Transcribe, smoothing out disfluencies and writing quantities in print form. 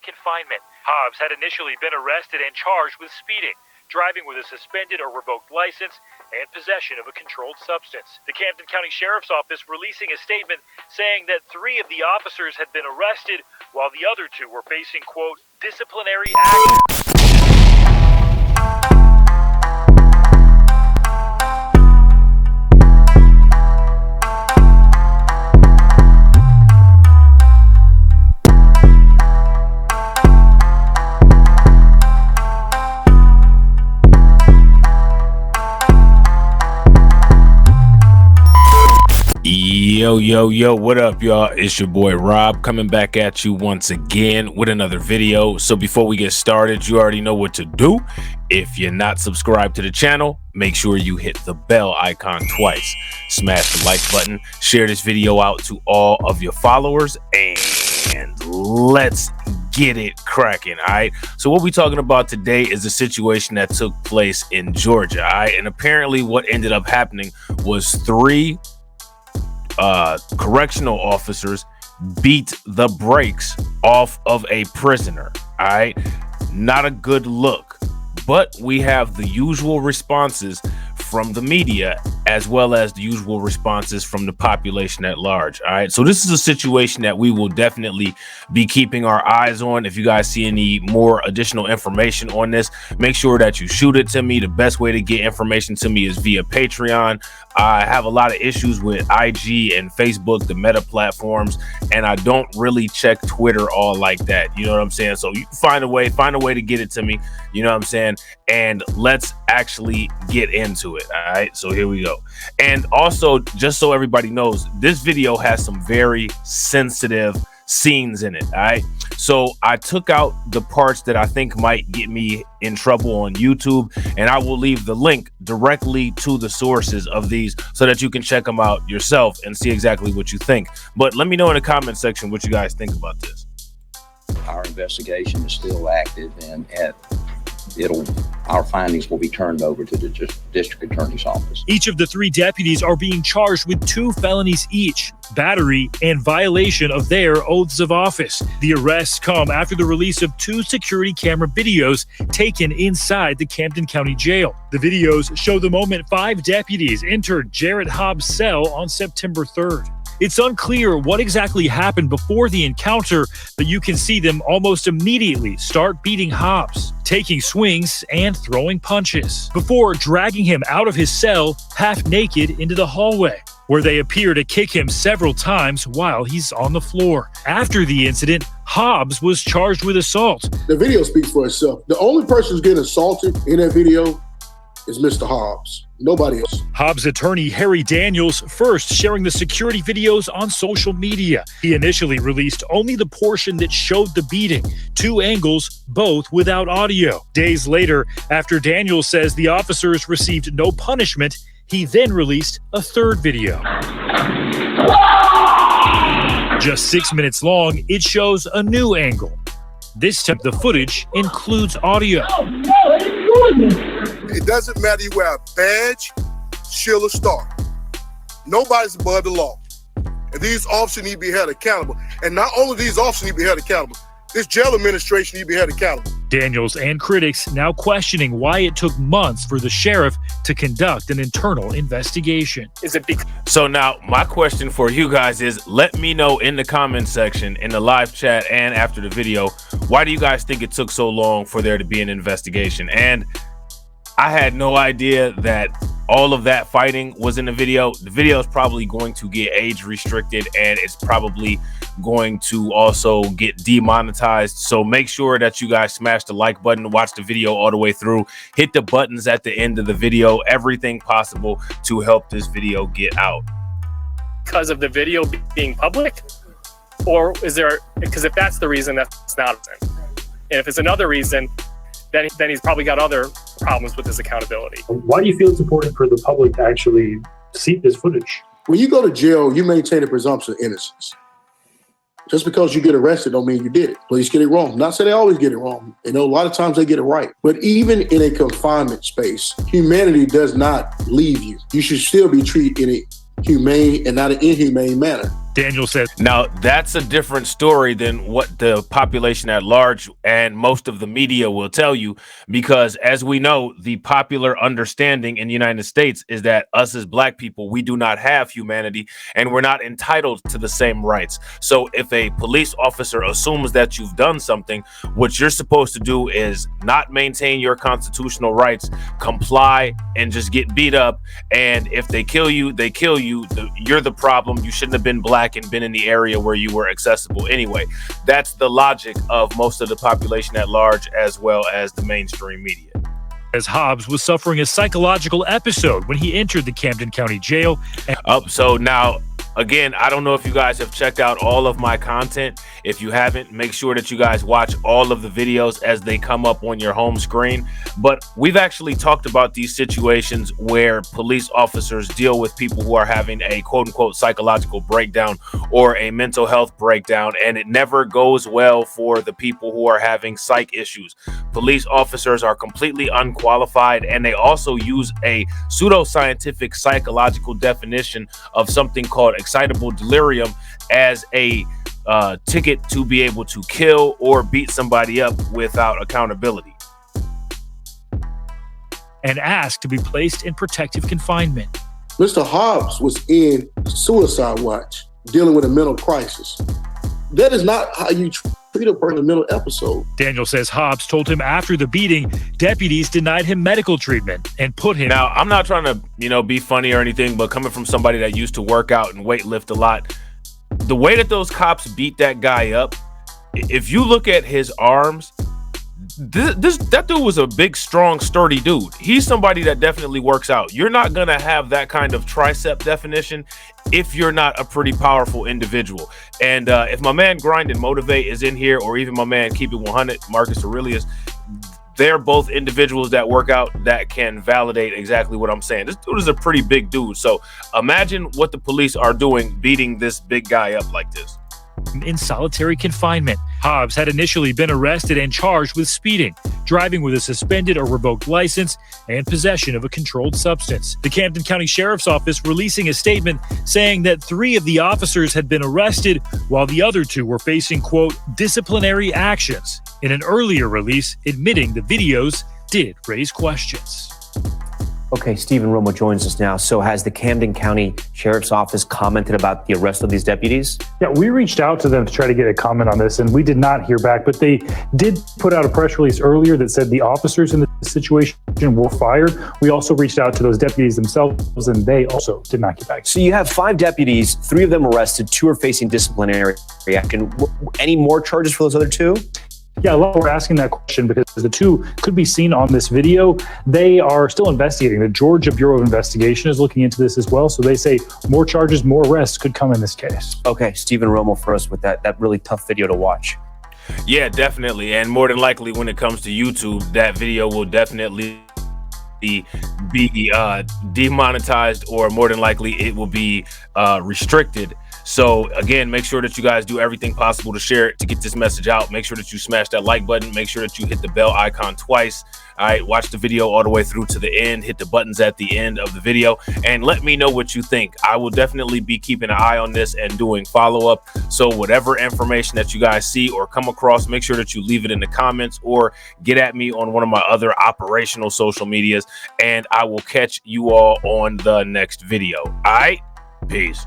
confinement. Hobbs had initially been arrested and charged with speeding, driving with a suspended or revoked license, and possession of a controlled substance. The Camden County Sheriff's Office releasing a statement saying that 3 of the officers had been arrested, while the other 2 were facing, quote, disciplinary action. Yo, what up, y'all? It's your boy Rob coming back at you once again with another video. So before we get started, you already know what to do. If you're not subscribed to the channel, make sure you hit the bell icon twice. Smash the like button, share this video out to all of your followers, and let's get it cracking. All right, so what we're talking about today is a situation that took place in Georgia. All right, and apparently what ended up happening was 3 correctional officers beat the brakes off of a prisoner. All right, not a good look, but we have the usual responses from the media as well as the usual responses from the population at large. All right, so this is a situation that we will definitely be keeping our eyes on. If you guys see any more additional information on this, make sure that you shoot it to me. The best way to get information to me is via Patreon. I have a lot of issues with IG and Facebook, the meta platforms, and I don't really check Twitter all like that. You know what I'm saying? So you find a way to get it to me. You know what I'm saying? And let's actually get into it. All right, so here we go. And also, just so everybody knows, this video has some very sensitive scenes in it. All right, so I took out the parts that I think might get me in trouble on YouTube, and I will leave the link directly to the sources of these so that you can check them out yourself and see exactly what you think. But let me know in the comment section what you guys think about this. Our investigation is still active, and our findings will be turned over to the district attorney's office. Each of the 3 deputies are being charged with 2 felonies each: battery and violation of their oaths of office. The arrests come after the release of 2 security camera videos taken inside the Camden County Jail. The videos show the moment 5 deputies entered Jarrett Hobbs' cell on September 3rd. It's unclear what exactly happened before the encounter, but you can see them almost immediately start beating Hobbs, taking swings and throwing punches, before dragging him out of his cell half naked into the hallway, where they appear to kick him several times while he's on the floor. After the incident, Hobbs was charged with assault. The video speaks for itself. The only person who's getting assaulted in that video is Mr. Hobbs. Nobody else. Hobbs' attorney, Harry Daniels, first sharing the security videos on social media. He initially released only the portion that showed the beating, 2 angles, both without audio. Days later, after Daniels says the officers received no punishment, he then released a 3rd video. Just 6 minutes long, it shows a new angle. This time, the footage includes audio. It doesn't matter you wear a badge, shield, or star. Nobody's above the law. And these officers need to be held accountable. And not only these officers need to be held accountable, this jail administration need to be held accountable. Daniels and critics now questioning why it took months for the sheriff to conduct an internal investigation. So now my question for you guys is, let me know in the comment section, in the live chat, and after the video, why do you guys think it took so long for there to be an investigation? And I had no idea that all of that fighting was in the video. The video is probably going to get age restricted, and it's probably going to also get demonetized. So make sure that you guys smash the like button, watch the video all the way through, hit the buttons at the end of the video, everything possible to help this video get out. Because of the video being public? Or is there, because if that's the reason, that's not it. And if it's another reason, then he's probably got other problems with his accountability. Why do you feel it's important for the public to actually see this footage? When you go to jail, you maintain a presumption of innocence. Just because you get arrested don't mean you did it. Police get it wrong. Not saying they always get it wrong. You know, a lot of times they get it right. But even in a confinement space, humanity does not leave you. You should still be treated in a humane and not an inhumane manner. Daniel says, now that's a different story than what the population at large and most of the media will tell you, because as we know, the popular understanding in the United States is that us as black people, we do not have humanity and we're not entitled to the same rights. So if a police officer assumes that you've done something, what you're supposed to do is not maintain your constitutional rights, comply, and just get beat up. And if they kill you, they kill you. You're the problem. You shouldn't have been black and been in the area where you were accessible anyway. That's the logic of most of the population at large, as well as the mainstream media. as Hobbs was suffering a psychological episode when he entered the Camden County Jail. So now, again, I don't know if you guys have checked out all of my content. If you haven't, make sure that you guys watch all of the videos as they come up on your home screen. But we've actually talked about these situations where police officers deal with people who are having a quote unquote psychological breakdown or a mental health breakdown, and it never goes well for the people who are having psych issues. Police officers are completely unqualified, and they also use a pseudoscientific psychological definition of something called excitable delirium as a ticket to be able to kill or beat somebody up without accountability. And asked to be placed in protective confinement. Mr. Hobbs was in suicide watch, dealing with a mental crisis. That is not how you treat a person in a mental episode. Daniel says Hobbs told him after the beating, deputies denied him medical treatment and put him. Now, I'm not trying to, be funny or anything, but coming from somebody that used to work out and weight lift a lot, the way that those cops beat that guy up, if you look at his arms, that dude was a big, strong, sturdy dude. He's somebody that definitely works out. You're not going to have that kind of tricep definition if you're not a pretty powerful individual. And if my man Grind and Motivate is in here, or even my man Keep It 100, Marcus Aurelius, they're both individuals that work out that can validate exactly what I'm saying. This dude is a pretty big dude. So imagine what the police are doing, beating this big guy up like this. In solitary confinement. Hobbs had initially been arrested and charged with speeding, driving with a suspended or revoked license, and possession of a controlled substance. The Camden County Sheriff's Office releasing a statement saying that 3 of the officers had been arrested while the other 2 were facing, quote, disciplinary actions. In an earlier release, admitting the videos did raise questions. Okay, Stephen Romo joins us now. So has the Camden County Sheriff's Office commented about the arrest of these deputies? Yeah, we reached out to them to try to get a comment on this, and we did not hear back. But they did put out a press release earlier that said the officers in the situation were fired. We also reached out to those deputies themselves, and they also did not get back. So you have 5 deputies, 3 of them arrested, 2 are facing disciplinary action. Any more charges for those other 2? Yeah, we're asking that question because the 2 could be seen on this video. They are still investigating. The Georgia Bureau of Investigation is looking into this as well. So they say more charges, more arrests could come in this case. Okay, Stephen Romo for us with that really tough video to watch. Yeah, definitely. And more than likely, when it comes to YouTube, that video will definitely be demonetized, or more than likely it will be restricted. So again, make sure that you guys do everything possible to share it, to get this message out. Make sure that you smash that like button. Make sure that you hit the bell icon twice. All right, watch the video all the way through to the end. Hit the buttons at the end of the video and let me know what you think. I will definitely be keeping an eye on this and doing follow-up. So whatever information that you guys see or come across, make sure that you leave it in the comments or get at me on one of my other operational social medias, and I will catch you all on the next video. All right, peace.